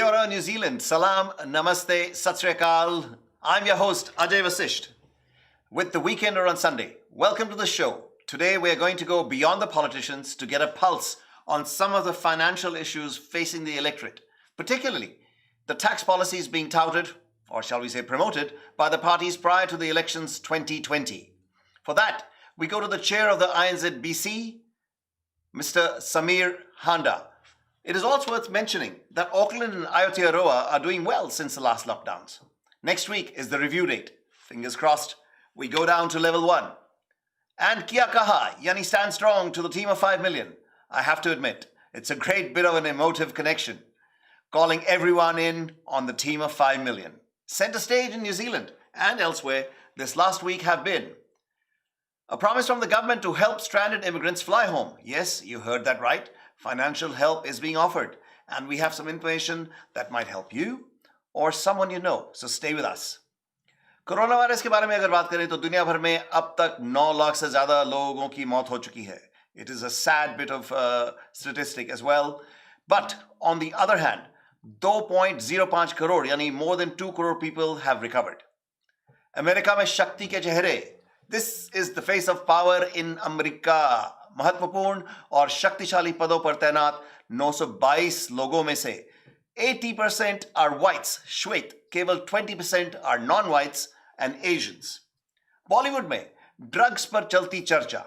Kia ora, New Zealand. Salam, namaste, sat sri akal. I'm your host, Ajay Vasisht, with The Weekender on Sunday. Welcome to the show. Today we're going to go beyond the politicians to get a pulse on some of the financial issues facing the electorate, particularly the tax policies being touted, or shall we say promoted, by the parties prior to the elections 2020. For that, we go to the chair of the INZBC, Mr. Sameer Handa. It is also worth mentioning that Auckland and Aotearoa are doing well since the last lockdowns. Next week is the review date. Fingers crossed, we go down to level 1. And Kia Kaha, Yani stand strong to the team of 5 million. I have to admit, it's a great bit of an emotive connection. Calling everyone in on the team of 5 million. Centre stage in New Zealand and elsewhere this last week have been a promise from the government to help stranded immigrants fly home. Yes, you heard that right. Financial help is being offered, and we have some information that might help you or someone you know. So stay with us. Corona virus के बारे में अगर बात करें तो दुनिया भर में अब तक 9 लाख से ज्यादा लोगों की मौत हो चुकी है. It is a sad bit of statistic as well. But on the other hand, 2.05 crore, यानी more than 2 crore people have recovered. America में शक्ति के चेहरे. This is the face of power in America. महत्वपूर्ण और शक्तिशाली पदों पर तैनात 922 लोगों में से 80% are whites, श्वेत, केवल 20% are non-whites and Asians. Bollywood में ड्रग्स पर चलती चर्चा,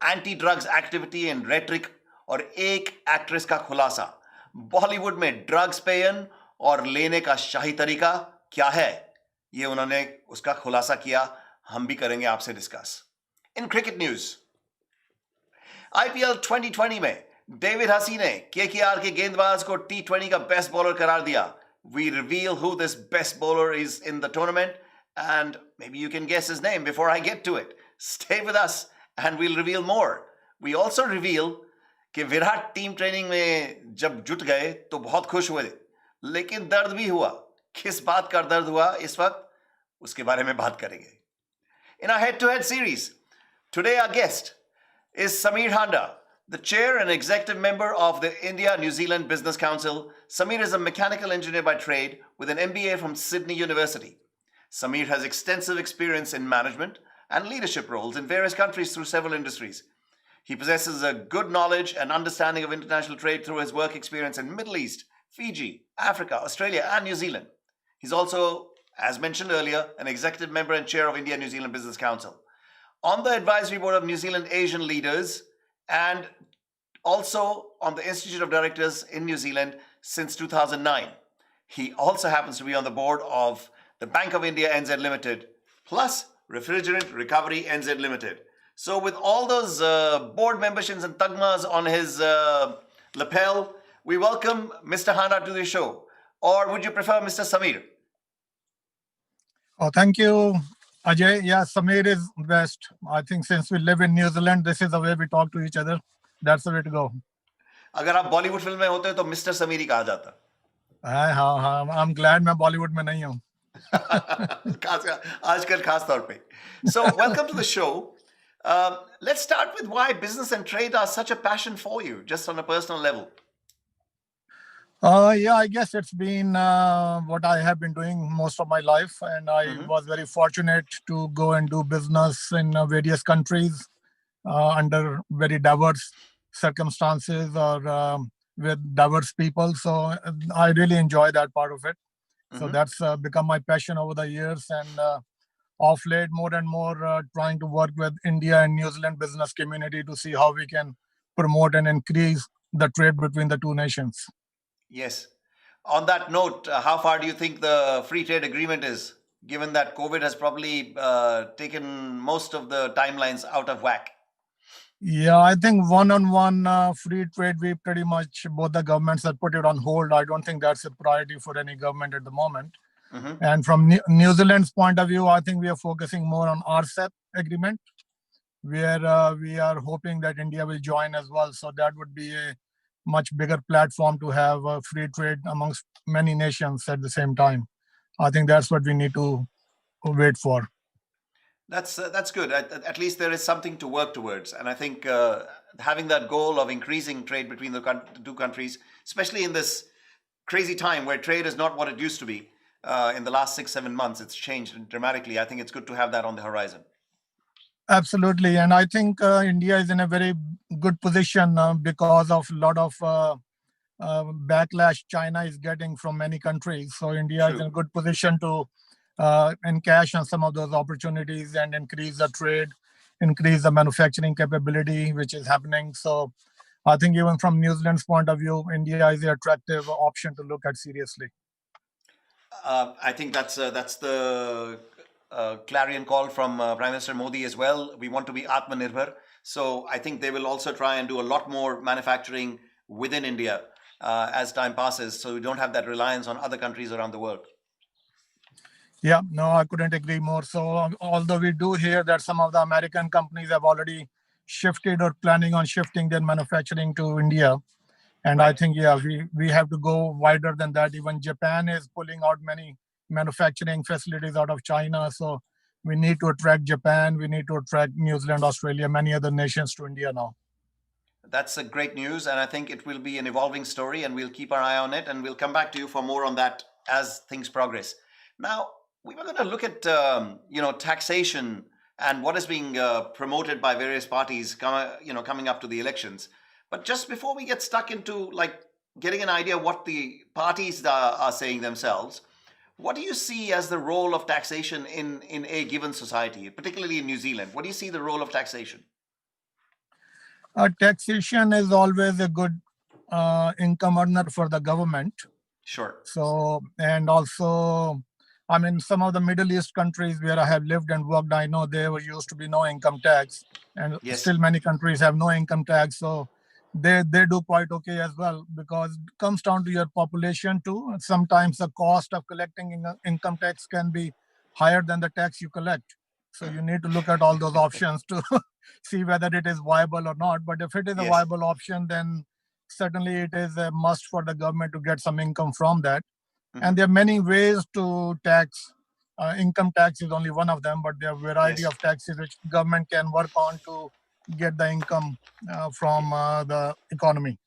anti drugs activity and rhetoric और एक एक्ट्रेस का खुलासा. बॉलीवुड में ड्रग्स पेयन और लेने का शाही तरीका क्या है, ये उन्होंने उसका खुलासा किया. हम भी करेंगे आपसे discuss. In cricket news, IPL 2020 में डेविड हसी ने KKR के गेंदबाज को T20 का बेस्ट बॉलर करार दिया. We reveal who this best bowler is in the tournament, and maybe you can guess his name before I get to it. Stay with us and we'll reveal more. We also reveal कि Virat team training में जब जुट गए तो बहुत खुश हुए, लेकिन दर्द भी हुआ. किस बात का दर्द हुआ इस वक्त, उसके बारे में बात करेंगे. In our head-to-head series, today our guest is Sameer Handa, the chair and executive member of the India-New Zealand Business Council. Sameer is a mechanical engineer by trade with an MBA from Sydney University. Sameer has extensive experience in management and leadership roles in various countries through several industries. He possesses a good knowledge and understanding of international trade through his work experience in Middle East, Fiji, Africa, Australia, and New Zealand. He's also, as mentioned earlier, an executive member and chair of India-New Zealand Business Council, on the advisory board of New Zealand Asian Leaders, and also on the Institute of Directors in New Zealand since 2009. He also happens to be on the board of the Bank of India NZ Limited, plus Refrigerant Recovery NZ Limited. So with all those board memberships and tagmas on his lapel, we welcome Mr. Handa to the show. Or would you prefer Mr. Sameer? Oh, thank you, Ajay. Yeah, Sameer is best. I think since we live in New Zealand, this is the way we talk to each other. That's the way to go. अगर आप Bollywood film में होते तो mister Sameer ही कहा जाता. हाँ, I'm glad मैं बॉलीवुड में नहीं हूँ. आजकल खास तौर पे. So welcome to the show. Let's start with why business and trade are such a passion for you, just on a personal level. Yeah, I guess it's been what I have been doing most of my life, and I was very fortunate to go and do business in various countries under very diverse circumstances or with diverse people. So I really enjoy that part of it. So that's become my passion over the years, and of late more and more trying to work with India and New Zealand business community to see how we can promote and increase the trade between the two nations. Yes. On that note, how far do you think the free trade agreement is, given that COVID has probably taken most of the timelines out of whack? Yeah, I think one-on-one free trade, we pretty much, both the governments have put it on hold. I don't think that's a priority for any government at the moment. And from New Zealand's point of view, I think we are focusing more on RCEP agreement, where we are hoping that India will join as well. So that would be a much bigger platform to have free trade amongst many nations at the same time. I think that's what we need to wait for. That's good. At least there is something to work towards. And I think having that goal of increasing trade between the two countries, especially in this crazy time where trade is not what it used to be. In the last 6-7 months, it's changed dramatically. I think it's good to have that on the horizon. Absolutely. And I think India is in a very good position because of a lot of backlash China is getting from many countries. So India is in a good position to encash on some of those opportunities and increase the trade, increase the manufacturing capability, which is happening. So I think even from New Zealand's point of view, India is an attractive option to look at seriously. I think that's the clarion call from Prime Minister Modi as well. We want to be Atmanirbhar. So I think they will also try and do a lot more manufacturing within India as time passes, so we don't have that reliance on other countries around the world. Yeah, no, I couldn't agree more. So although we do hear that some of the American companies have already shifted or planning on shifting their manufacturing to India, and I think, yeah, we have to go wider than that. Even Japan is pulling out many manufacturing facilities out of China. So we need to attract Japan. We need to attract New Zealand, Australia, many other nations to India now. That's a great news. And I think it will be an evolving story, and we'll keep our eye on it. And we'll come back to you for more on that as things progress. Now, we were going to look at, taxation and what is being promoted by various parties, coming up to the elections. But just before we get stuck into getting an idea what the parties are saying themselves, what do you see as the role of taxation in a given society, particularly in New Zealand? What do you see the role of taxation? Taxation is always a good income earner for the government. Sure. So, and also, I mean, some of the Middle East countries where I have lived and worked, I know there used to be no income tax, and still many countries have no income tax. So they do quite okay as well, because it comes down to your population too. Sometimes the cost of collecting income tax can be higher than the tax you collect. So you need to look at all those options to see whether it is viable or not. But if it is a viable option, then certainly it is a must for the government to get some income from that. And there are many ways to tax. Income tax is only one of them, but there are a variety of taxes which government can work on to get the income from the economy.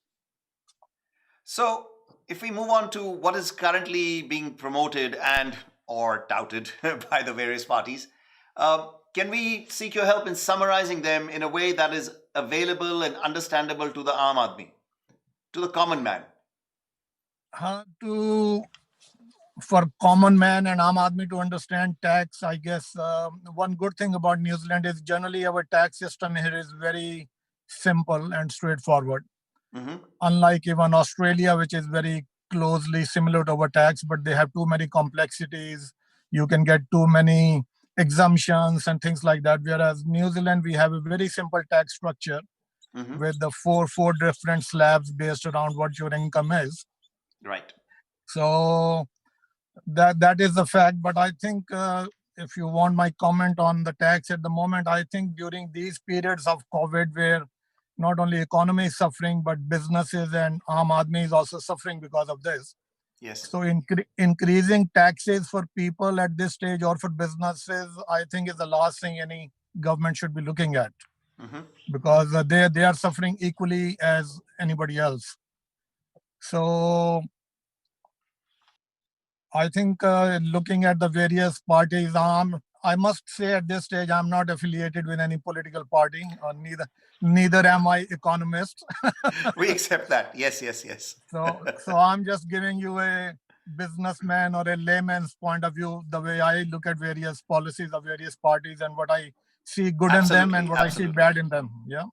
So if we move on to what is currently being promoted and or touted by the various parties, can we seek your help in summarizing them in a way that is available and understandable to the Aam Aadmi, to the common man? For common man and Aam Aadmi to understand tax, I guess one good thing about New Zealand is generally our tax system here is very simple and straightforward. Unlike even Australia, which is very closely similar to our tax, but they have too many complexities. You can get too many exemptions and things like that. Whereas New Zealand, we have a very simple tax structure with the four different slabs based around what your income is. Right. So that is the fact. But I think if you want my comment on the tax at the moment, I think during these periods of COVID, where not only economy is suffering, but businesses and Aam Aadmi is also suffering because of this. Yes. So increasing taxes for people at this stage or for businesses, I think is the last thing any government should be looking at, because they are suffering equally as anybody else. So I think looking at the various parties, I must say at this stage, I'm not affiliated with any political party, or neither am I economist. We accept that. Yes. So I'm just giving you a businessman or a layman's point of view, the way I look at various policies of various parties and what I see good in them and what I see bad in them. Yeah.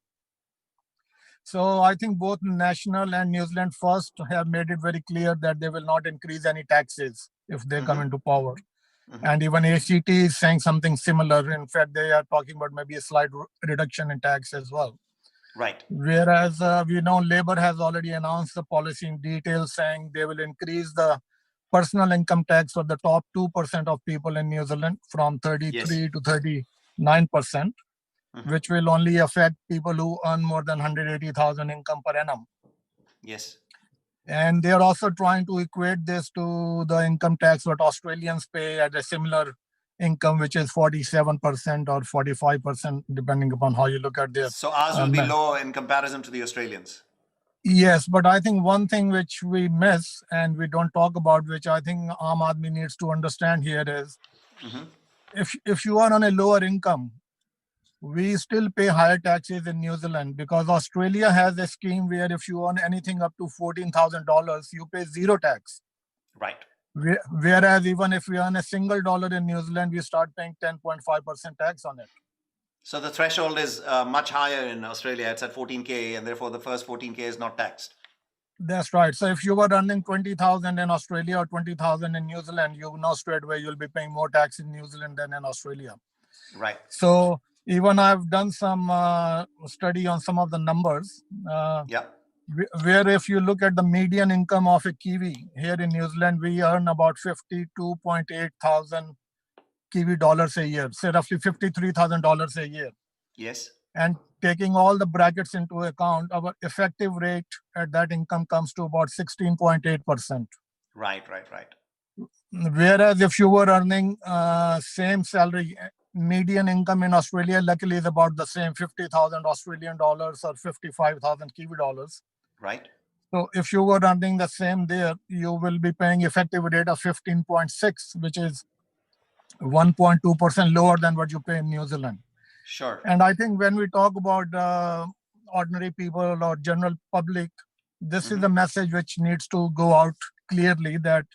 So I think both National and New Zealand First have made it very clear that they will not increase any taxes if they come into power. And even ACT is saying something similar. In fact, they are talking about maybe a slight reduction in tax as well. Right. Whereas we know Labour has already announced the policy in detail, saying they will increase the personal income tax for the top 2% of people in New Zealand from 33 to 39%. Which will only affect people who earn more than 180,000 income per annum. Yes. And they are also trying to equate this to the income tax what Australians pay at a similar income, which is 47% or 45%, depending upon how you look at this. So ours will be low in comparison to the Australians. Yes, but I think one thing which we miss and we don't talk about, which I think Aam Aadmi needs to understand here is, Hmm. if you are on a lower income, we still pay higher taxes in New Zealand, because Australia has a scheme where if you earn anything up to $14,000, you pay zero tax. Right. Whereas even if we earn a single dollar in New Zealand, we start paying 10.5% tax on it. So the threshold is much higher in Australia. It's at 14K, and therefore the first 14K is not taxed. That's right. So if you were earning 20,000 in Australia or 20,000 in New Zealand, you know straight away you'll be paying more tax in New Zealand than in Australia. Right. So even I've done some study on some of the numbers, Yeah. where if you look at the median income of a Kiwi here in New Zealand, we earn about 52.8 thousand Kiwi dollars a year, say roughly $53,000 a year. Yes. And taking all the brackets into account, our effective rate at that income comes to about 16.8%. Right. Right. Right. Whereas if you were earning same salary, median income in Australia luckily is about the same, 50,000 Australian dollars or 55,000 Kiwi dollars. Right. So if you were earning the same there, you will be paying effective rate of 15.6, which is 1.2% lower than what you pay in New Zealand. Sure. And I think when we talk about ordinary people or general public, this is a message which needs to go out clearly, that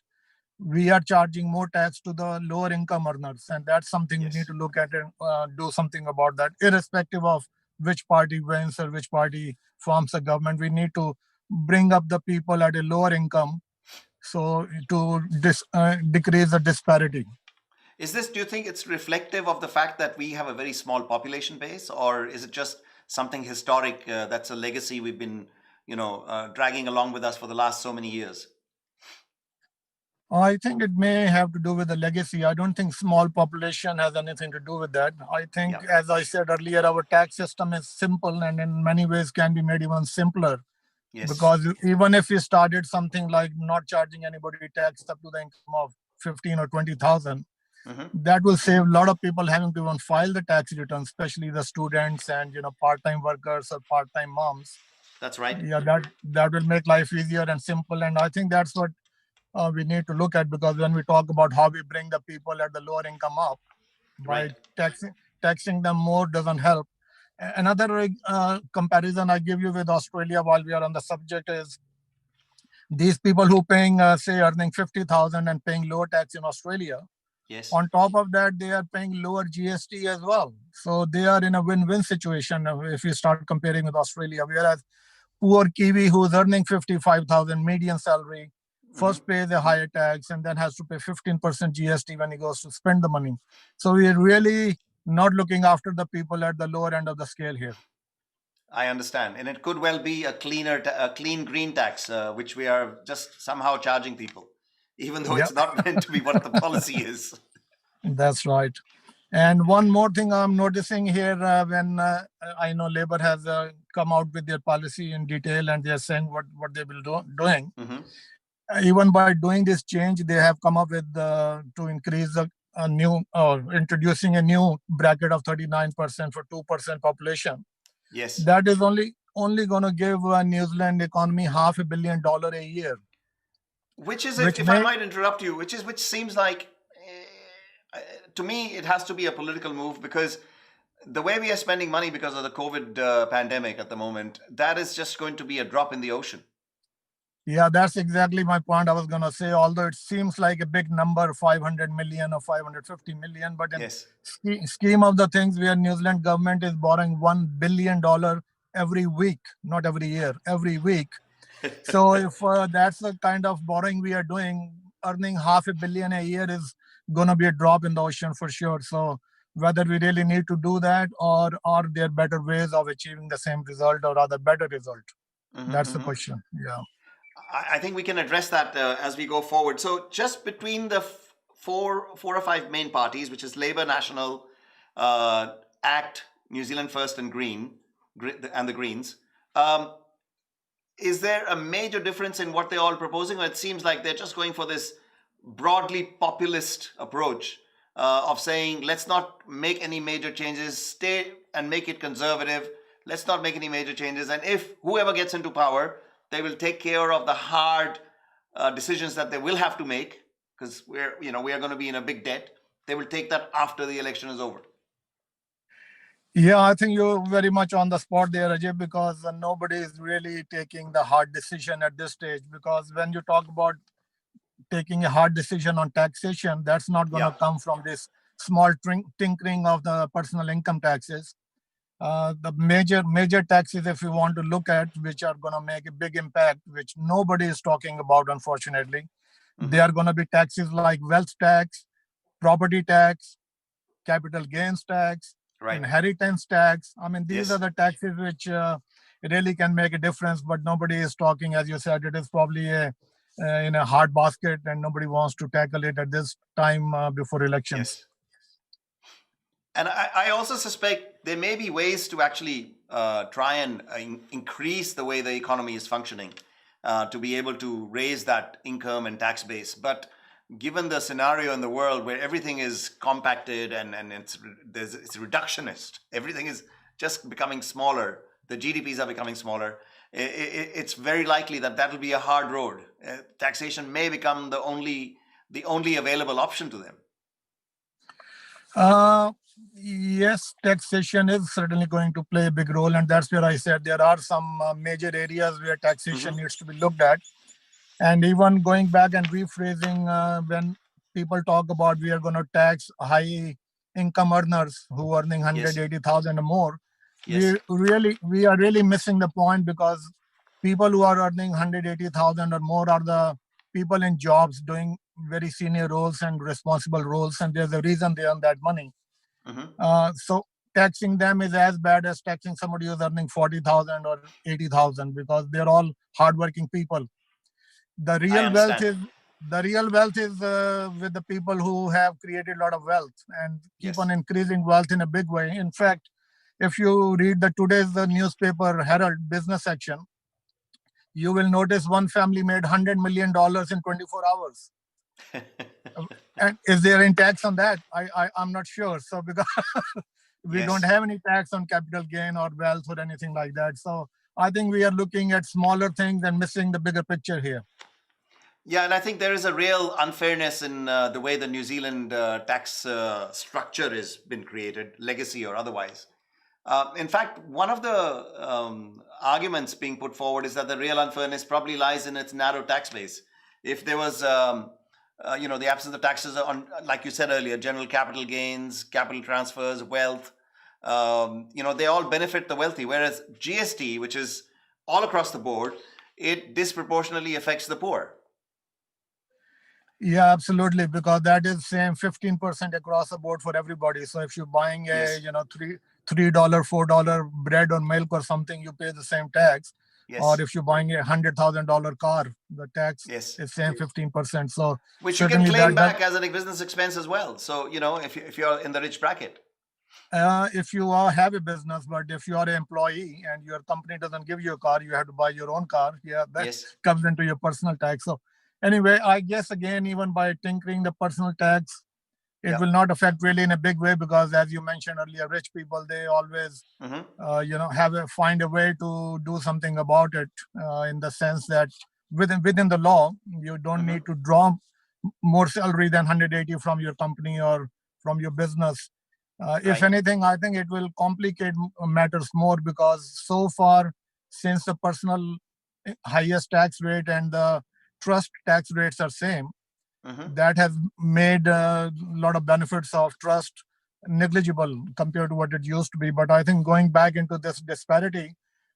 we are charging more tax to the lower income earners. And that's something we need to look at and do something about that, irrespective of which party wins or which party forms a government. We need to bring up the people at a lower income, so to decrease the disparity. Is this, do you think it's reflective of the fact that we have a very small population base, or is it just something historic that's a legacy we've been, dragging along with us for the last so many years? I think it may have to do with the legacy. I don't think small population has anything to do with that. I think, Yeah. as I said earlier, our tax system is simple and in many ways can be made even simpler. Yes. Because even if we started something like not charging anybody tax up to the income of 15 or 20,000, that will save a lot of people having to even file the tax return, especially the students and part-time workers or part-time moms. That's right. Yeah, that will make life easier and simple. And I think that's what we need to look at, because when we talk about how we bring the people at the lower income up, by Right. taxing them more doesn't help. Another comparison I give you with Australia while we are on the subject is, these people who paying, say, earning 50,000 and paying lower tax in Australia, Yes. on top of that, they are paying lower GST as well. So they are in a win-win situation if you start comparing with Australia. Whereas poor Kiwi who's earning 55,000 median salary first pays a higher tax and then has to pay 15% GST when he goes to spend the money. So we're really not looking after the people at the lower end of the scale here. I understand, and it could well be a clean green tax, which we are just somehow charging people, even though it's not meant to be what the policy is. That's right. And one more thing I'm noticing here, when I know Labour has come out with their policy in detail and they're saying what they will doing. Even by doing this change, they have come up with to increase a new introducing a new bracket of 39% for 2% population. Yes. That is only going to give New Zealand economy $500 million a year. Which is, if I might interrupt you, which seems like, to me, it has to be a political move, because the way we are spending money because of the COVID pandemic at the moment, that is just going to be a drop in the ocean. Yeah, that's exactly my point I was going to say. Although it seems like a big number, 500 million or 550 million, but in scheme of the things, where New Zealand government is borrowing $1 billion every week, not every year, every week. So if that's the kind of borrowing we are doing, earning $500 million a year is going to be a drop in the ocean for sure. So whether we really need to do that, or are there better ways of achieving the same result, or rather better result? That's the question. Yeah. I think we can address that as we go forward. So just between the four or five main parties, which is Labour, National, ACT, New Zealand First, and the Greens, is there a major difference in what they're all proposing, or it seems like they're just going for this broadly populist approach of saying, let's not make any major changes, stay and make it conservative, let's not make any major changes, and if whoever gets into power, they will take care of the hard decisions that they will have to make, because we are going to be in a big debt. They will take that after the election is over. Yeah, I think you're very much on the spot there, Ajay, because nobody is really taking the hard decision at this stage. Because when you talk about taking a hard decision on taxation, that's not going to Yeah. come from this small tinkering of the personal income taxes. The major taxes, if you want to look at, which are going to make a big impact, which nobody is talking about, unfortunately, they are going to be taxes like wealth tax, property tax, capital gains tax, Right. inheritance tax. I mean, these Yes. are the taxes which really can make a difference, but nobody is talking. As you said, it is probably in a hard basket, and nobody wants to tackle it at this time before elections. Yes. And I also suspect there may be ways to actually try and increase the way the economy is functioning to be able to raise that income and tax base. But given the scenario in the world where everything is compacted and it's reductionist, everything is just becoming smaller, the GDPs are becoming smaller, it's very likely that will be a hard road. Taxation may become the only available option to them. Yes, taxation is certainly going to play a big role, and that's where I said there are some major areas where taxation needs to be looked at. And even going back and rephrasing, when people talk about we are going to tax high income earners who are earning 180,000 or more, Yes. we are really missing the point, because people who are earning 180,000 or more are the people in jobs doing very senior roles and responsible roles, and there's a reason they earn that money. So taxing them is as bad as taxing somebody who's earning 40,000 or 80,000, because they're all hardworking people. The real wealth is with the people who have created a lot of wealth and keep on increasing wealth in a big way. In fact, if you read today's newspaper Herald business section, you will notice one family made $100 million in 24 hours. And is there any tax on that? I'm not sure. So because we don't have any tax on capital gain or wealth or anything like that. So I think we are looking at smaller things and missing the bigger picture here. Yeah, and I think there is a real unfairness in the way the New Zealand tax structure has been created, legacy or otherwise. In fact, one of the arguments being put forward is that the real unfairness probably lies in its narrow tax base. If there was, the absence of taxes on, like you said earlier, general capital gains, capital transfers, wealth, they all benefit the wealthy. Whereas GST, which is all across the board, it disproportionately affects the poor. Yeah, absolutely, because that is same 15% across the board for everybody. So if you're buying a $3, $4 bread or milk or something, you pay the same tax. Or if you're buying a $100,000 car, the tax is same 15%. So which you can claim back as a business expense as well. So if you're in the rich bracket. If you have a business, but if you are an employee and your company doesn't give you a car, you have to buy your own car. Yeah, that comes into your personal tax. So anyway, I guess again, even by tinkering the personal tax, it will not affect really in a big way, because as you mentioned earlier, rich people, they always, find a way to do something about it, in the sense that within the law, you don't need to draw more salary than 180 from your company or from your business. If anything, I think it will complicate matters more, because so far, since the personal highest tax rate and the trust tax rates are same, that has made a lot of benefits of trust negligible compared to what it used to be. But I think going back into this disparity,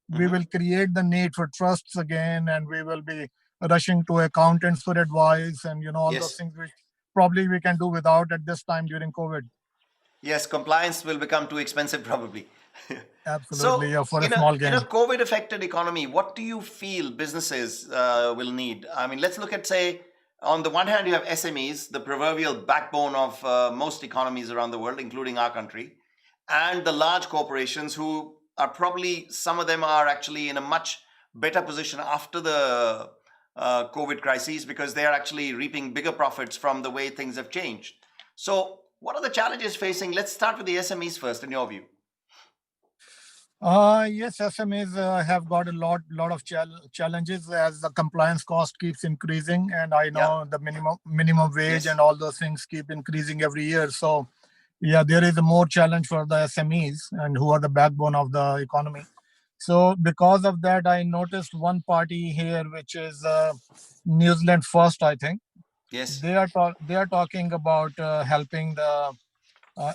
we will create the need for trusts again, and we will be rushing to accountants for advice and all those things which probably we can do without at this time during COVID. Yes, compliance will become too expensive probably. Absolutely, so, for a small gain. In a COVID-affected economy, what do you feel businesses will need? I mean, let's look at, say, on the one hand, you have SMEs, the proverbial backbone of most economies around the world, including our country, and the large corporations who are probably, some of them are actually in a much better position after the COVID crises, because they are actually reaping bigger profits from the way things have changed. So what are the challenges facing? Let's start with the SMEs first, in your view. Yes, SMEs have got a lot of challenges as the compliance cost keeps increasing, and I Yeah. know the minimum wage Yes. and all those things keep increasing every year. So, yeah, there is a more challenge for the SMEs and who are the backbone of the economy. So, because of that, I noticed one party here, which is New Zealand First. I think Yes. they are talking about helping the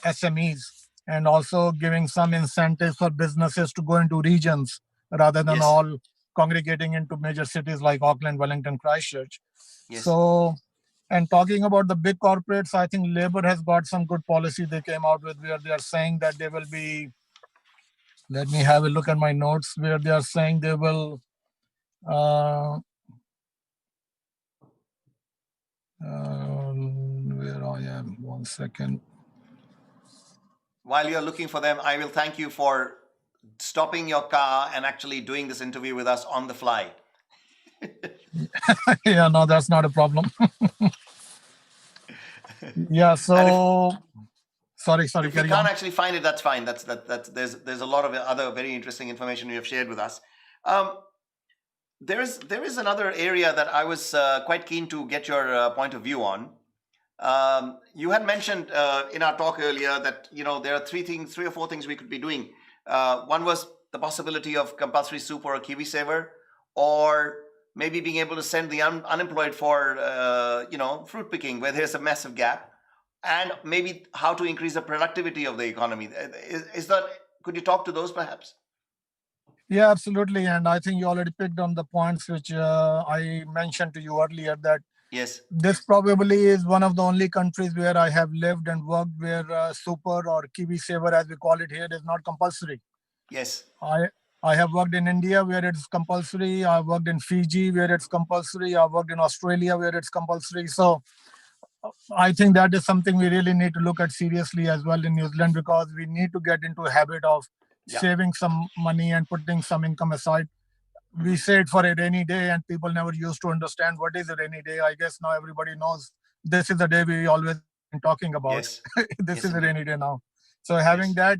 SMEs and also giving some incentives for businesses to go into regions rather than Yes. all congregating into major cities like Auckland, Wellington, Christchurch. Yes. So, and talking about the big corporates, I think Labor has got some good policy they came out with where they are saying that they will be. Let me have a look at my notes where they are saying they will. Uh, where I am, 1 second. While you're looking for them, I will thank you for stopping your car and actually doing this interview with us on the fly. Yeah, no, that's not a problem. Yeah, And so sorry, if we carry can't on. actually find it, that's fine. That's there's a lot of other very interesting information you have shared with us. Um, there is another area that I was quite keen to get your point of view on. You had mentioned in our talk earlier that there are three or four things we could be doing. One was the possibility of compulsory super or kiwi saver, or maybe being able to send the unemployed for fruit picking where there's a massive gap, and maybe how to increase the productivity of the economy. Is that, could you talk to those perhaps? Yeah, absolutely. And I think you already picked on the points which I mentioned to you earlier that Yes. this probably is one of the only countries where I have lived and worked where super or kiwi saver, as we call it here, is not compulsory. Yes. I I have worked in India where it's compulsory. I worked in Fiji where it's compulsory. I worked in Australia where it's compulsory. So I think that is something we really need to look at seriously as well in New Zealand because we need to get into a habit of Yeah. saving some money and putting some income aside. We Hmm. say it for a rainy day, and people never used to understand what is a rainy day. I guess now everybody knows this is the day we always been talking about. Yes. This is a Yes, rainy indeed. day now. So having Yes. that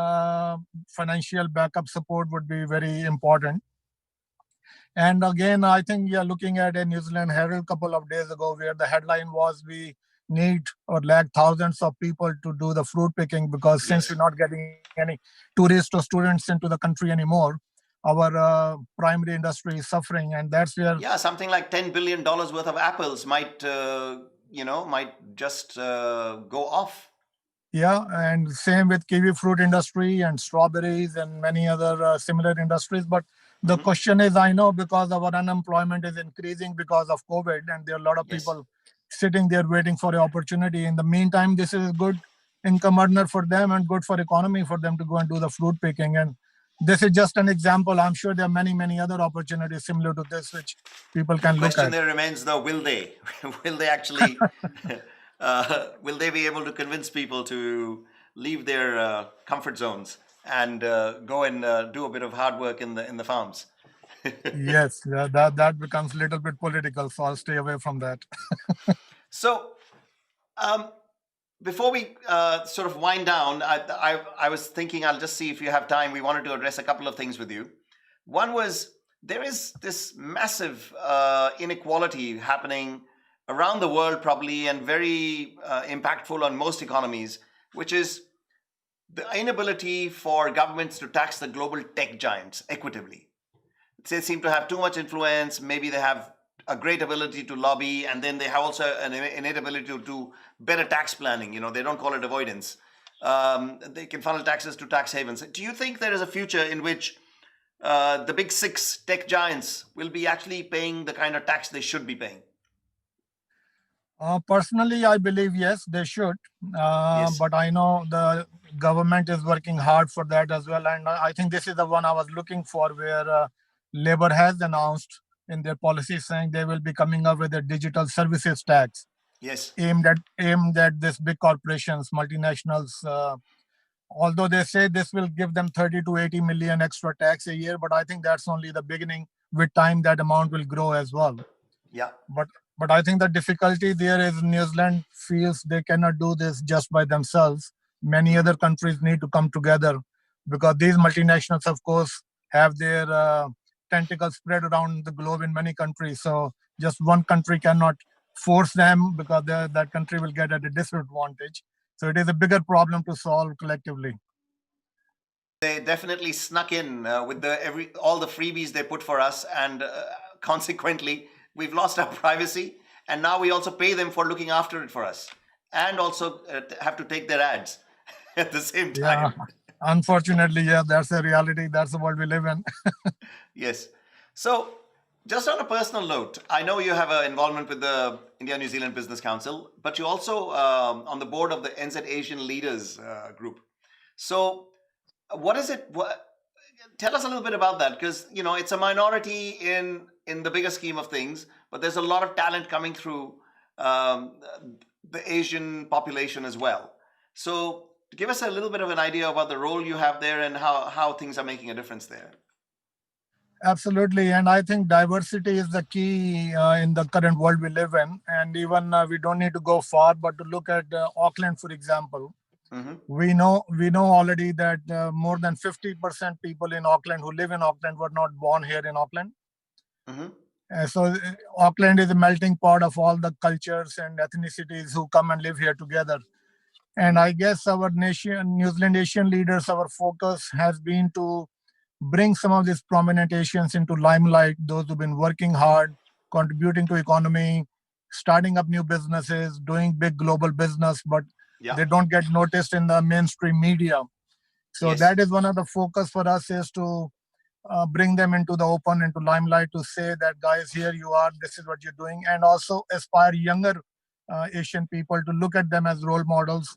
uh, financial backup support would be very important. And again, I think you're looking at a New Zealand Herald a couple of days ago where the headline was we need or lack thousands of people to do the fruit picking because since we're Yes. not getting any tourists or students into the country anymore, our primary industry is suffering. And that's where, Yeah, something like $10 billion worth of apples might just go off. yeah, and same with kiwi fruit industry and strawberries and many other similar industries. But the Hmm. question is, I know because our unemployment is increasing because of COVID, and there are a lot of Yes. people sitting there waiting for an opportunity. In the meantime, this is good income earner for them and good for economy for them to go and do the fruit picking. And this is just an example. I'm sure there are many other opportunities similar to this which people The can look question at. there remains, though, will they? Will they actually? Will they be able to convince people to leave their comfort zones and go and do a bit of hard work in the farms? Yes, yeah, that becomes a little bit political, so I'll stay away from that. So, um, before we sort of wind down, I was thinking I'll just see if you have time. We wanted to address a couple of things with you. One was there is this massive inequality happening around the world, probably, and very impactful on most economies, which is the inability for governments to tax the global tech giants equitably. They seem to have too much influence. Maybe they have a great ability to lobby, and then they have also an innate ability to do better tax planning. They don't call it avoidance. They can funnel taxes to tax havens. Do you think there is a future in which the big six tech giants will be actually paying the kind of tax they should be paying? Personally, I believe yes, they should. Yes. But I know the government is working hard for that as well. And I think this is the one I was looking for, where Labor has announced in their policy saying they will be coming up with a digital services tax Yes. aimed at this big corporations, multinationals. Although they say this will give them 30 to 80 million extra tax a year, but I think that's only the beginning. With time, that amount will grow as well. Yeah. But I think the difficulty there is New Zealand feels they cannot do this just by themselves. Many Hmm. other countries need to come together because these multinationals, of course, have their tentacles spread around the globe in many countries. So just one country cannot force them, because that country will get at a disadvantage. So it is a bigger problem to solve collectively. They definitely snuck in with all the freebies they put for us, and consequently, we've lost our privacy. And now we also pay them for looking after it for us, and also have to take their ads at the same time. Yeah, unfortunately, yeah, that's the reality. That's the world we live in. Yes. So, just on a personal note, I know you have an involvement with the India New Zealand Business Council, but you're also on the board of the NZ Asian Leaders Group. So, what is it? Tell us a little bit about that, because it's a minority in the bigger scheme of things, but there's a lot of talent coming through um, the Asian population as well. So, give us a little bit of an idea about the role you have there and how things are making a difference there. Absolutely. And I think diversity is the key in the current world we live in. And even we don't need to go far, but to look at Auckland, for example. Mm-hmm. We know already that more than 50% people in Auckland who live in Auckland were not born here in Auckland. Mm-hmm. So Auckland is a melting pot of all the cultures and ethnicities who come and live here together. And I guess our nation, New Zealand Asian leaders, our focus has been to bring some of these prominent Asians into limelight, those who've been working hard, contributing to economy, starting up new businesses, doing big global business, but they don't get noticed in the mainstream media. So that is one of the focus for us, is to bring them into the open, into limelight, to say that, guys, here you are, this is what you're doing, and also aspire younger Asian people to look at them as role models.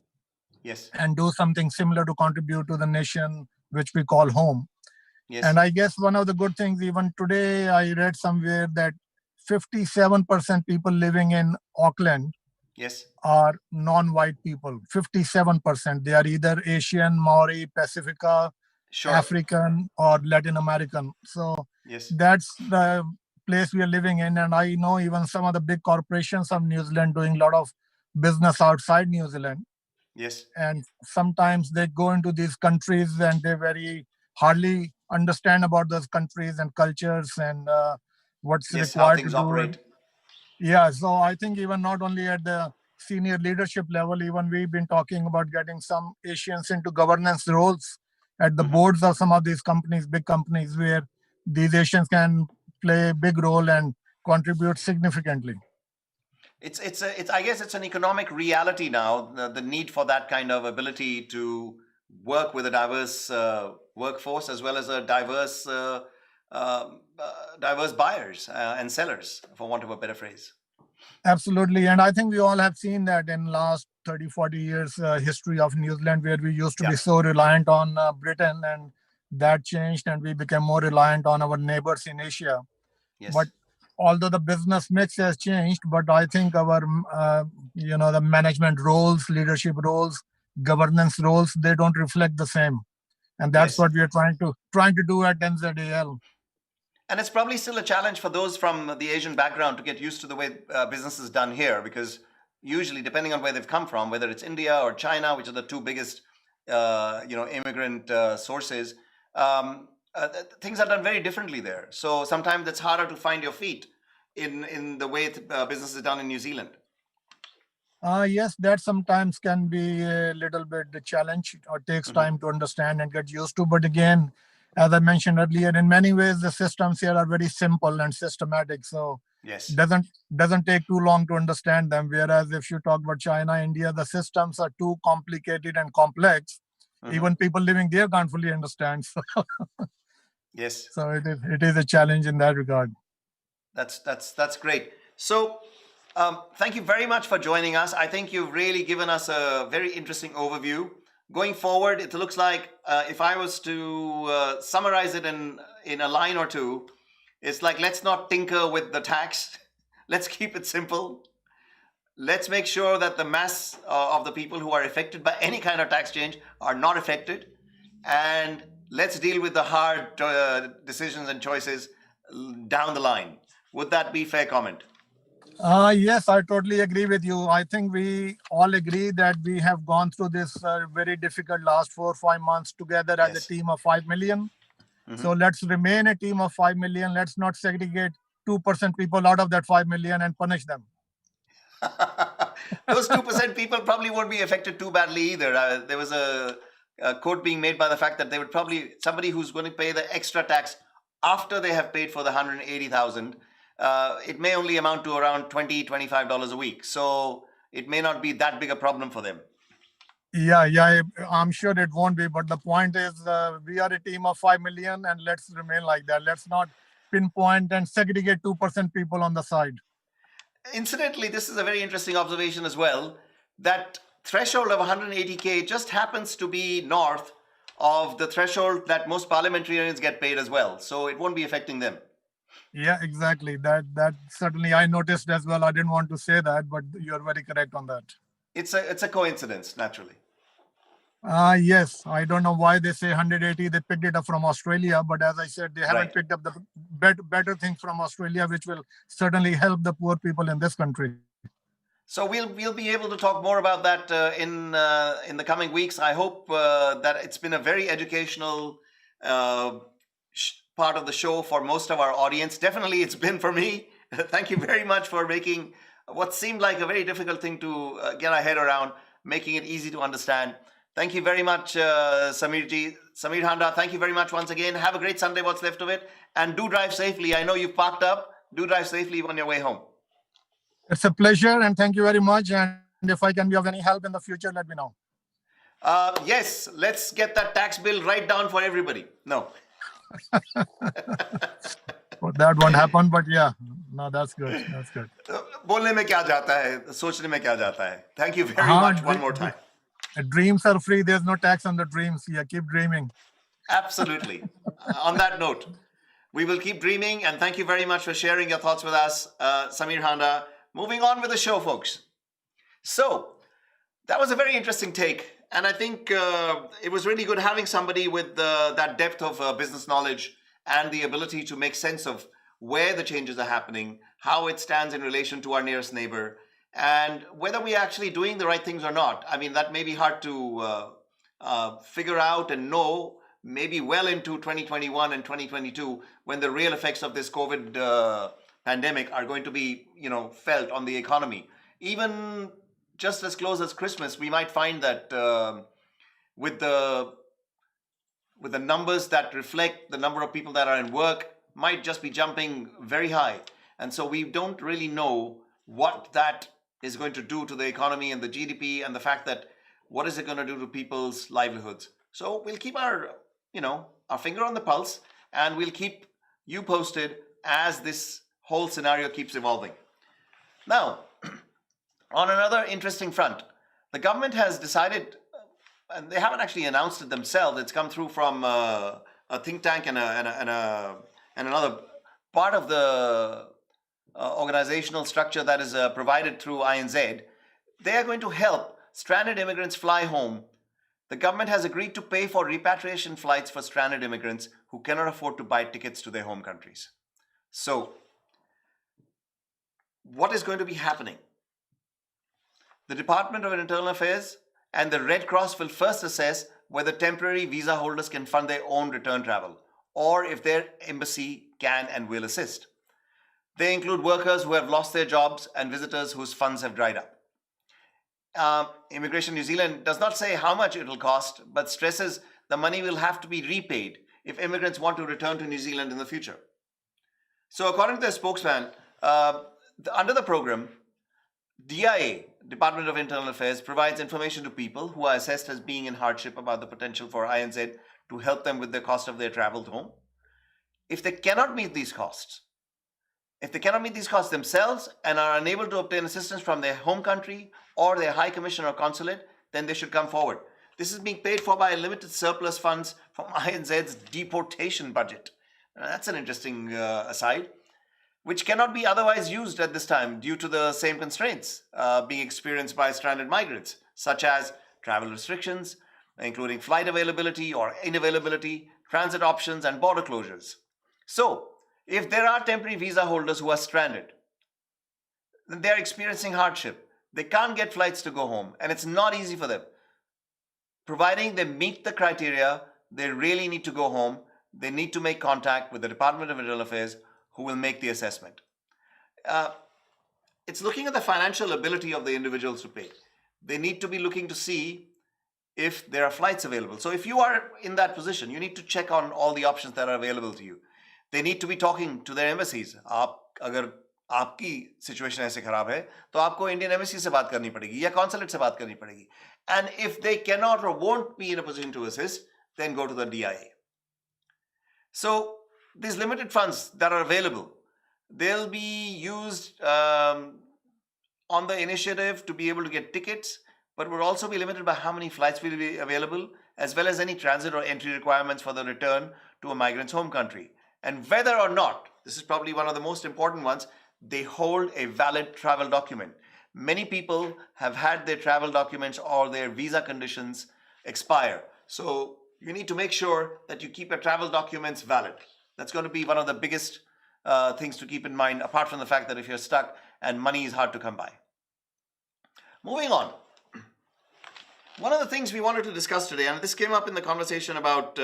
Yes. And do something similar to contribute to the nation which we call home. Yes. And I guess one of the good things, even today, I read somewhere that 57% people living in Auckland are non-white people. 57%. They are either Asian, Maori, Pacifica, African, or Latin American. So that's the place we are living in. And I know even some of the big corporations of New Zealand doing a lot of business outside New Zealand. Yes. And sometimes they go into these countries and they very hardly understand about those countries and cultures and what's required how things to do. Operate. Yeah, so I think even not only at the senior leadership level, even we've been talking about getting some Asians into governance roles at the boards of some of these companies, big companies, where these Asians can play a big role and contribute significantly. It's I guess it's an economic reality now, the need for that kind of ability to work with a diverse workforce, as well as a diverse buyers and sellers, for want of a better phrase. Absolutely. And I think we all have seen that in last 30, 40 years history of New Zealand, where we used to be so reliant on Britain, and that changed and we became more reliant on our neighbors in Asia. Yes. But although the business mix has changed, but I think our, the management roles, leadership roles, governance roles, they don't reflect the same. And that's what we are trying to do at NZAL. And it's probably still a challenge for those from the Asian background to get used to the way business is done here, because usually, depending on where they've come from, whether it's India or China, which are the two biggest, immigrant sources, things are done very differently there. So sometimes it's harder to find your feet in the way business is done in New Zealand. Yes, that sometimes can be a little bit a challenge, or takes time to understand and get used to. But again, as I mentioned earlier, in many ways, the systems here are very simple and systematic. So doesn't take too long to understand them. Whereas if you talk about China, India, the systems are too complicated and complex. Even people living there can't fully understand. So so it is a challenge in that regard. That's great. So thank you very much for joining us. I think you've really given us a very interesting overview. Going forward, it looks like if I was to summarize it in a line or two, it's like, let's not tinker with the tax. Let's keep it simple. Let's make sure that the mass of the people who are affected by any kind of tax change are not affected. And let's deal with the hard decisions and choices down the line. Would that be fair comment? Yes, I totally agree with you. I think we all agree that we have gone through this very difficult last 4 or 5 months together as a Yes. team of 5 million. So Mhm. let's remain a team of 5 million. Let's not segregate 2% people out of that 5 million and punish them. Those 2% people probably won't be affected too badly either. There was a quote being made by the fact that they would probably, somebody who's going to pay the extra tax after they have paid for the 180,000, it may only amount to around $25 a week. So it may not be that big a problem for them. Yeah, I'm sure it won't be. But the point is, we are a team of 5 million and let's remain like that. Let's not pinpoint and segregate 2% people on the side. Incidentally, this is a very interesting observation as well. That threshold of 180K just happens to be north of the threshold that most parliamentarians get paid as well. So it won't be affecting them. Yeah, exactly. That certainly I noticed as well. I didn't want to say that, but you're very correct on that. It's a coincidence, naturally. Yes, I don't know why they say 180. They picked it up from Australia, but as I said, they haven't Right. picked up the better things from Australia, which will certainly help the poor people in this country. So we'll be able to talk more about that in the coming weeks. I hope that it's been a very educational part of the show for most of our audience. Definitely, it's been for me. Thank you very much for making what seemed like a very difficult thing to get our head around, making it easy to understand. Thank you very much, Sameer Handa. Thank you very much once again. Have a great Sunday, what's left of it, and do drive safely. I know you've parked up. Do drive safely on your way home. It's a pleasure, and thank you very much. And if I can be of any help in the future, let me know. Yes, let's get that tax bill right down for everybody. No. Well, that won't happen, but yeah, no, that's good. That's good. बोलने में क्या जाता है, सोचने में क्या जाता है. Thank you very much one more time. Dreams are free. There's no tax on the dreams. Yeah, keep dreaming. Absolutely. On that note, we will keep dreaming, and thank you very much for sharing your thoughts with us, Sameer Handa. Moving on with the show, folks. So, that was a very interesting take, and I think it was really good having somebody with that depth of business knowledge and the ability to make sense of where the changes are happening, how it stands in relation to our nearest neighbor, and whether we're actually doing the right things or not. I mean, that may be hard to figure out and know maybe well into 2021 and 2022 when the real effects of this COVID pandemic are going to be, felt on the economy. Even just as close as Christmas, we might find that with the numbers that reflect the number of people that are in work might just be jumping very high. And so we don't really know what that is going to do to the economy and the GDP and the fact that what is it going to do to people's livelihoods. So we'll keep our finger on the pulse, and we'll keep you posted as this whole scenario keeps evolving. Now, on another interesting front, the government has decided, and they haven't actually announced it themselves, it's come through from a think tank and another part of the organizational structure that is provided through INZ. They are going to help stranded immigrants fly home. The government has agreed to pay for repatriation flights for stranded immigrants who cannot afford to buy tickets to their home countries. So, what is going to be happening? The Department of Internal Affairs and the Red Cross will first assess whether temporary visa holders can fund their own return travel, or if their embassy can and will assist. They include workers who have lost their jobs and visitors whose funds have dried up. Immigration New Zealand does not say how much it will cost, but stresses the money will have to be repaid if immigrants want to return to New Zealand in the future. So according to their spokesman, under the program, DIA, Department of Internal Affairs, provides information to people who are assessed as being in hardship about the potential for INZ to help them with the cost of their travel home. If they cannot meet these costs themselves and are unable to obtain assistance from their home country or their high commission or consulate, then they should come forward. This is being paid for by limited surplus funds from INZ's deportation budget. Now, that's an interesting aside, which cannot be otherwise used at this time due to the same constraints being experienced by stranded migrants, such as travel restrictions, including flight availability or inavailability, transit options, and border closures. So, if there are temporary visa holders who are stranded, then they're experiencing hardship. They can't get flights to go home, and it's not easy for them. Providing they meet the criteria, they really need to go home. They need to make contact with the Department of Internal Affairs, who will make the assessment. It's looking at the financial ability of the individuals to pay. They need to be looking to see if there are flights available. So if you are in that position, you need to check on all the options that are available to you. They need to be talking to their embassies. अगर आपकी situation ऐसे खराब है तो आपको Indian embassy से बात करनी पड़ेगी या कॉन्सुलेट से बात करनी पड़ेगी. And if they cannot or won't be in a position to assist, then go to the DIA. So these limited funds that are available, they'll be used on the initiative to be able to get tickets, but will also be limited by how many flights will be available, as well as any transit or entry requirements for the return to a migrant's home country. And whether or not, this is probably one of the most important ones, they hold a valid travel document. Many people have had their travel documents or their visa conditions expire. So you need to make sure that you keep your travel documents valid. That's going to be one of the biggest things to keep in mind, apart from the fact that if you're stuck and money is hard to come by. Moving on. One of the things we wanted to discuss today, and this came up in the conversation about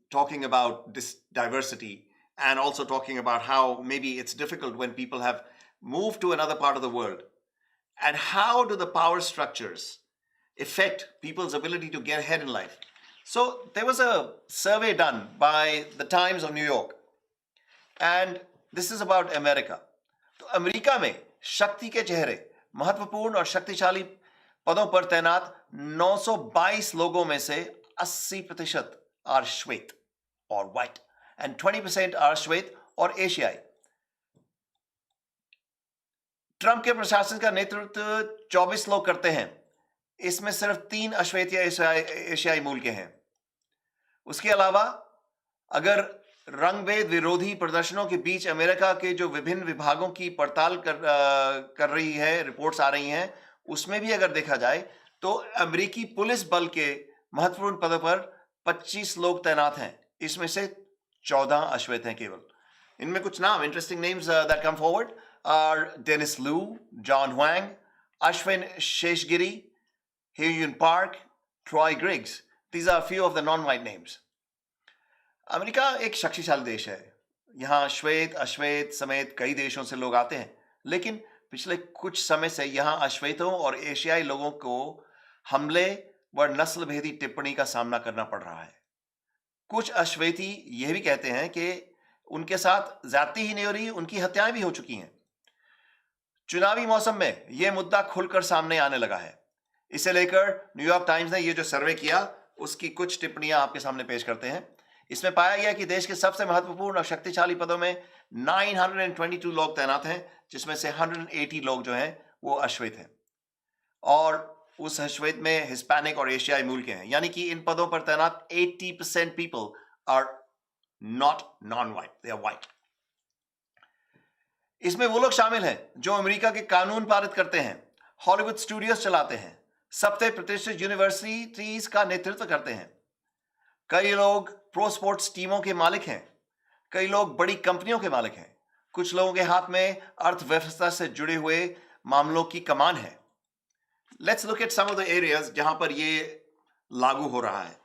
talking about this diversity, and also talking about how maybe it's difficult when people have moved to another part of the world, and how do the power structures affect people's ability to get ahead in life. So there was a survey done by the Times of New York, and this is about America. तो America में शक्ति के चेहरे, महत्वपूर्ण और शक्तिशाली पदों पर तैनात 922 लोगों में से 80% are श्वेत or white, and 20% are श्वेत और एशियाई. ट्रंप के प्रशासन का नेतृत्व 24 लोग करते हैं. इसमें सिर्फ 3 अश्वेत या एशियाई मूल के हैं. उसके अलावा अगर रंगभेद विरोधी प्रदर्शनों के बीच अमेरिका के जो विभिन्न विभागों की पड़ताल कर रही है, रिपोर्ट्स आ रही हैं, उसमें भी अगर देखा जाए तो अमेरिकी पुलिस बल के महत्वपूर्ण पदों पर 25 लोग तैनात हैं. इसमें से 14 अश्वेत हैं केवल. इनमें कुछ नाम, interesting names that come forward are Dennis Liu, John Huang, Ashwin Sheshgiri, Hyun Park, Troy Griggs. These are a few of the non-white names. America एक शक्तिशाली देश है. यहाँ श्वेत, अश्वेत समेत कई देशों से लोग आते हैं, लेकिन पिछले कुछ समय से यहाँ अश्वेतों और एशियाई लोगों को हमले व नस्ल भेदी टिप्पणी का सामना करना पड़ रहा है. कुछ अश्वेती यह भी कहते हैं कि उनके साथ ज्यादती ही नहीं हो रही, उनकी हत्याएं भी हो चुकी हैं. चुनावी मौसम में यह मुद्दा खुलकर सामने आने लगा है. इसे लेकर न्यूयॉर्क टाइम्स ने यह जो सर्वे किया, उसकी कुछ टिप्पणियां आपके सामने पेश करते हैं. इसमें पाया गया कि देश के सबसे महत्वपूर्ण और शक्तिशाली पदों में 922 लोग तैनात हैं, जिसमें से 180 लोग जो हैं वो अश्वेत हैं, और उस अश्वेत में हिस्पैनिक और एशियाई मूल के हैं. यानी कि इन पदों पर तैनात 80% people are not non white, they are white. इसमें वो लोग शामिल हैं जो अमेरिका के कानून पारित करते हैं, हॉलीवुड स्टूडियोज चलाते हैं, सबसे प्रतिष्ठित यूनिवर्सिटीज का नेतृत्व करते हैं. कई लोग प्रो स्पोर्ट्स टीमों के मालिक हैं. कई लोग बड़ी कंपनियों के मालिक हैं. कुछ लोगों के हाथ में अर्थव्यवस्था से जुड़े हुए मामलों की कमान है. Let's look at some of the areas जहां पर ये लागू हो रहा है.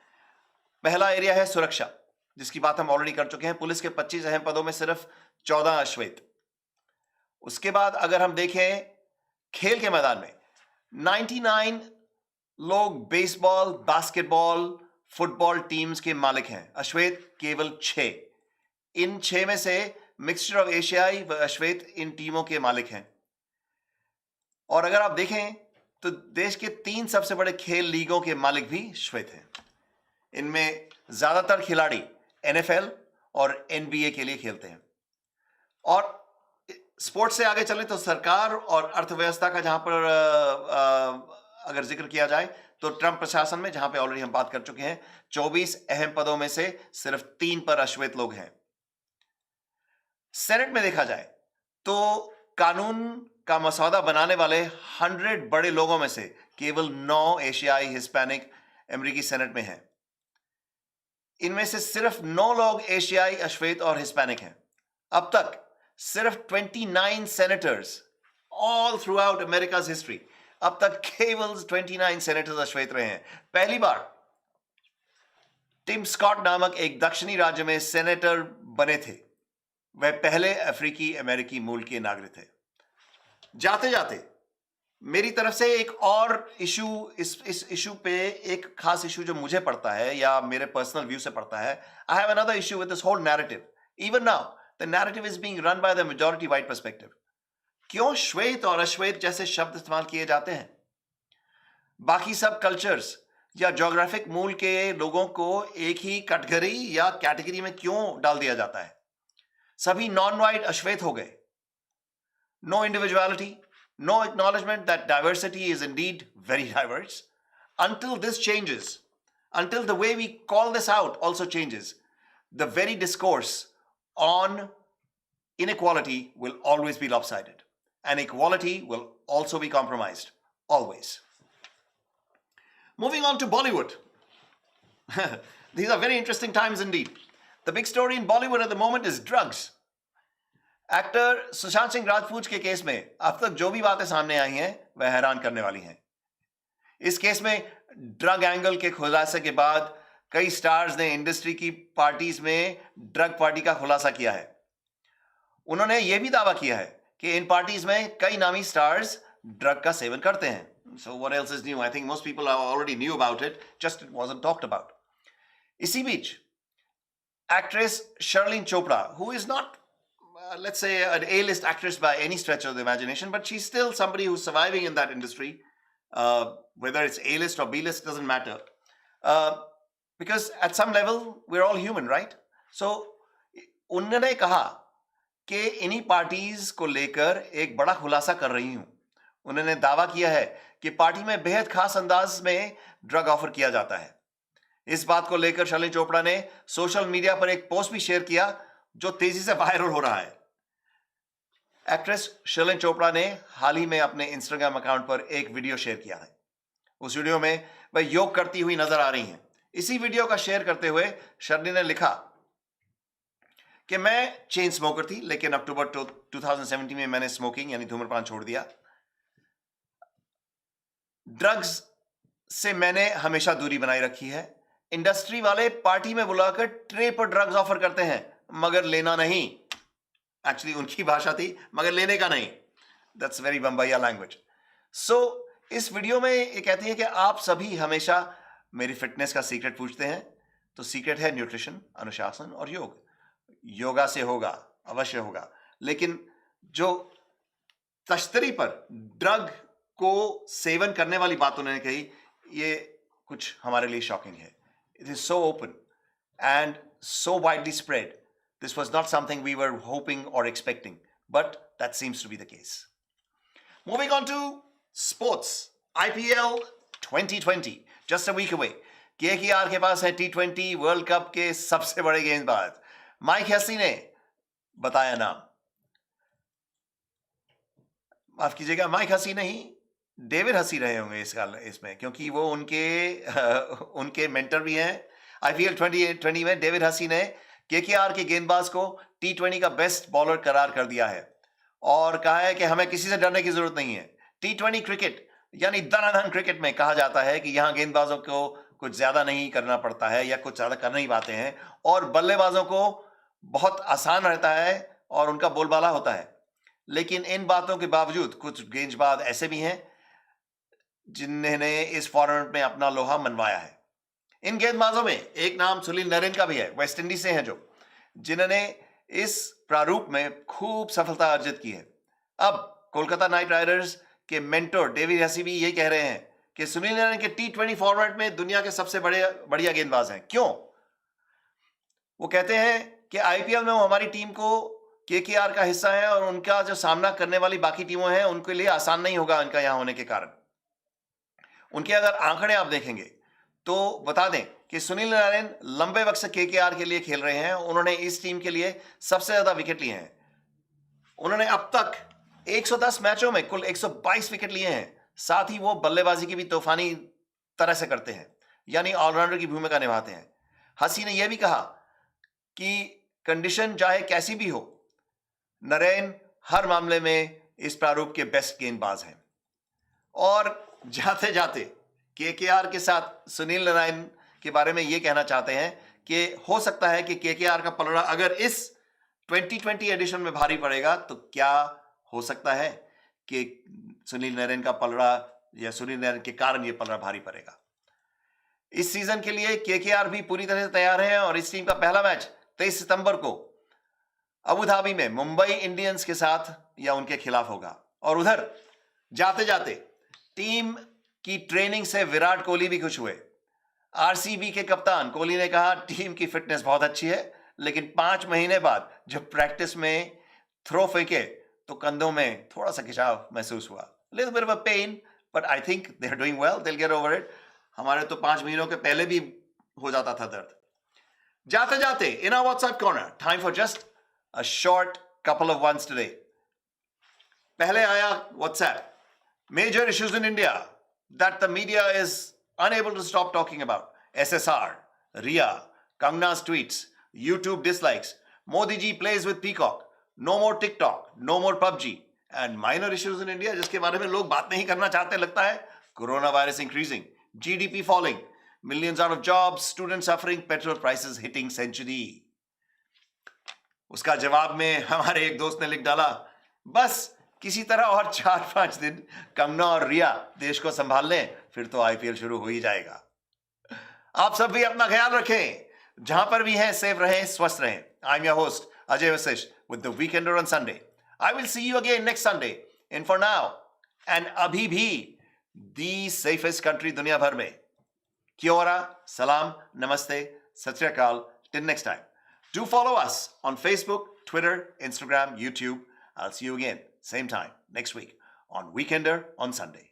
पहला एरिया है सुरक्षा, जिसकी बात हम ऑलरेडी कर चुके हैं. पुलिस के 25 अहम पदों में सिर्फ 14 अश्वेत. उसके बाद अगर हम देखें खेल के मैदान में, 99 लोग बेसबॉल, बास्केटबॉल, फुटबॉल टीम्स के मालिक हैं. अश्वेत केवल 6. इन 6 में से मिक्सचर ऑफ एशियाई व अश्वेत इन टीमों के मालिक हैं. और अगर आप देखें तो देश के 3 सबसे बड़े खेल लीगों के मालिक भी श्वेत हैं. इनमें ज्यादातर खिलाड़ी NFL और NBA के लिए खेलते हैं. और स्पोर्ट्स से आगे चलें तो सरकार और अर्थव्यवस्था का जहां पर अगर जिक्र किया जाए तो ट्रंप प्रशासन में, जहां पे ऑलरेडी हम बात कर चुके हैं, 24 अहम पदों में से सिर्फ 3 पर अश्वेत लोग हैं. सेनेट में देखा जाए तो कानून का मसौदा बनाने वाले 100 बड़े लोगों में से केवल 9 एशियाई हिस्पैनिक अमेरिकी सेनेट में हैं. इनमें से सिर्फ 9 लोग एशियाई, अश्वेत और हिस्पैनिक हैं. अब तक सिर्फ 29 senators all throughout America's history, अब तक केवल 29 सेनेटर्स अश्वेत रहे हैं। पहली बार टिम स्कॉट नामक एक दक्षिणी राज्य में सेनेटर बने थे। वह पहले अफ्रीकी अमेरिकी मूल के नागरिक थे। जाते जाते मेरी तरफ से एक और इशू, इस इशू पे एक खास इशू जो मुझे पड़ता है या मेरे पर्सनल व्यू से पड़ता है। I have another issue with this whole narrative. Even now the narrative is being run by the majority white perspective. क्यों श्वेत और अश्वेत जैसे शब्द इस्तेमाल किए जाते हैं? बाकी सब कल्चर्स या ज्योग्राफिक मूल के लोगों को एक ही कैटेगरी या कैटेगरी में क्यों डाल दिया जाता है? सभी नॉन वाइट अश्वेत हो गए। No individuality, no acknowledgement that diversity is indeed very diverse. Until this changes, until the way we call this out also changes, the very discourse on inequality will always be lopsided, and equality will also be compromised, always. Moving on to Bollywood. These are very interesting times indeed. The big story in Bollywood at the moment is drugs. Actor Sushant Singh Rajput के case में अब तक जो भी बातें सामने आई हैं वह हैरान करने वाली हैं। इस केस में ड्रग एंगल के खुलासे के बाद कई स्टार्स ने इंडस्ट्री की पार्टीज में ड्रग पार्टी का खुलासा किया है। उन्होंने यह भी दावा किया है कि इन पार्टीज में कई नामी स्टार्स ड्रग का सेवन करते हैं। So what else is new? I think most people already knew about it, just it wasn't talked about. इसी बीच actress Sherlyn Chopra, who is not let's say an A-list actress by any stretch of the imagination, but she's still somebody who's surviving in that industry, whether it's A-list or B-list doesn't matter, because at some level we're all human, right? So उन्होंने कहा कि इन्हीं parties को लेकर एक बड़ा खुलासा कर रही हूं। उन्होंने दावा किया है कि पार्टी में बेहद खास अंदाज में ड्रग ऑफर किया जाता है। इस बात को लेकर शर्लिन चोपड़ा ने सोशल मीडिया पर एक पोस्ट भी शेयर किया जो तेजी से वायरल हो रहा है। एक्ट्रेस शर्लिन चोपड़ा ने हाल ही में अपने इंस्टाग्राम अकाउंट पर एक वीडियो शेयर किया है। उस वीडियो में वह योग करती हुई नजर आ रही हैं। इसी वीडियो का शेयर करते हुए शर्लिन ने लिखा कि मैं चेन स्मोकर थी, लेकिन अक्टूबर 2017 में मैंने स्मोकिंग यानी धूम्रपान छोड़ दिया। ड्रग्स से मैंने हमेशा दूरी बनाए रखी है। इंडस्ट्री वाले पार्टी में बुलाकर ट्रे पर ड्रग्स ऑफर करते हैं, मगर लेना नहीं। एक्चुअली उनकी भाषा थी, मगर लेने का नहीं। That's very Bambaiya language. सो इस वीडियो में ये कहती है कि आप सभी हमेशा मेरी फिटनेस का सीक्रेट पूछते हैं, तो सीक्रेट है न्यूट्रिशन, अनुशासन और योग। योगा से होगा, अवश्य होगा, लेकिन जो तश्तरी पर ड्रग को सेवन करने वाली बात उन्होंने कही, ये कुछ हमारे लिए शॉकिंग है। It is so open and so widely spread. This was not something we were hoping or expecting, but that seems to be the case. Moving on to sports. IPL 2020, just a week away. KKR के पास है T20 world cup के सबसे बड़े गेंदबाज। Mike Hussey ने बताया नाम। माफ कीजिएगा, माइक हसी नहीं, डेविड हसी रहे होंगे इसमें, क्योंकि वो उनके मेंटर भी हैं। IPL 2020 में डेविड हसी ने केकेआर के गेंदबाज को T20 का बेस्ट बॉलर करार कर दिया है और कहा है कि हमें किसी से डरने की जरूरत नहीं है। T20 क्रिकेट यानी धनाधन क्रिकेट में कहा जाता है कि यहां गेंदबाजों को कुछ ज्यादा नहीं करना पड़ता है या कुछ ज्यादा कर नहीं पाते हैं और बल्लेबाजों को बहुत आसान रहता है और उनका बोलबाला होता है। लेकिन इन बातों के बावजूद कुछ गेंदबाज ऐसे भी हैं जिन्होंने इस फॉर्मेट में अपना लोहा मनवाया है। इन गेंदबाजों में एक नाम सुनील नरेन का भी है, वेस्ट इंडीज से हैं, जिन्होंने इस प्रारूप में खूब सफलता अर्जित की है। अब कोलकाता नाइट राइडर्स के मेंटर डेविड हसी भी यही कह रहे हैं कि सुनील नरेन के T20 फॉर्मेट में दुनिया के सबसे बढ़िया गेंदबाज हैं। क्यों? वो कहते हैं कि आईपीएल में वो हमारी टीम को केकेआर का हिस्सा है और उनका जो सामना करने वाली बाकी टीमों हैं उनके लिए आसान नहीं होगा उनका यहां होने के कारण। उनके अगर आंकड़े आप देखेंगे तो बता दें कि सुनील नारायण लंबे वक्त से केकेआर के लिए खेल रहे हैं। उन्होंने इस टीम के लिए सबसे ज्यादा विकेट लिए हैं। उन्होंने अब तक 110 मैचों में कुल 122 विकेट लिए हैं। साथ ही वो बल्लेबाजी की भी तूफानी तरह से करते हैं, यानी ऑलराउंडर की भूमिका निभाते हैं। हसी ने यह भी कहा कि कंडीशन चाहे कैसी भी हो, नरेन हर मामले में इस प्रारूप के बेस्ट गेंदबाज हैं। और जाते जाते केकेआर के साथ सुनील नारायण के बारे में यह कहना चाहते हैं कि हो सकता है कि केकेआर का पलड़ा अगर इस 2020 एडिशन में भारी पड़ेगा तो क्या हो सकता है कि सुनील नारायण का पलड़ा या सुनील नारायण के कारण यह पलड़ा भारी पड़ेगा। इस सीजन के लिए केकेआर भी पूरी तरह से तैयार है और इस टीम का पहला मैच 23 सितंबर को अबू धाबी में मुंबई इंडियंस के साथ या उनके खिलाफ होगा। और उधर जाते जाते टीम की ट्रेनिंग से विराट कोहली भी खुश हुए। आरसीबी के कप्तान कोहली ने कहा टीम की फिटनेस बहुत अच्छी है, लेकिन 5 महीने बाद जब प्रैक्टिस में थ्रो फेंके तो कंधों में थोड़ा सा खिंचाव महसूस हुआ। Little bit of a pain, but I think they are doing well, they will get over it. हमारे तो 5 महीनों के पहले भी हो जाता था दर्द। जाते जाते in our WhatsApp corner, time for just a short couple of ones today. पहले आया WhatsApp, major issues in India that the media is unable to stop talking about: SSR, Ria, Kangna's tweets, YouTube dislikes, Modi ji plays with peacock, no more TikTok, no more PUBG, and minor issues in India जिसके बारे में लोग बात नहीं करना चाहते लगता है: coronavirus increasing, GDP falling, millions out of jobs, students suffering, petrol prices hitting century. उसका जवाब में हमारे एक दोस्त ने लिख डाला, बस किसी तरह और 4-5 दिन कंगना और रिया देश को संभाल लें, फिर तो आईपीएल शुरू हो ही जाएगा। आप सब भी अपना ख्याल रखें, जहां पर भी हैं सेफ रहें, स्वस्थ रहें। I am your host Ajay Vashishtha with the Weekender on Sunday. I will see you again next Sunday. And for now and अभी भी दी सेफेस्ट कंट्री दुनिया भर में, क्योरा, सलाम, नमस्ते, सत श्री अकाल, till next time. Do follow us on Facebook, Twitter, Instagram, YouTube. I'll see you again, same time, next week on Weekender on Sunday.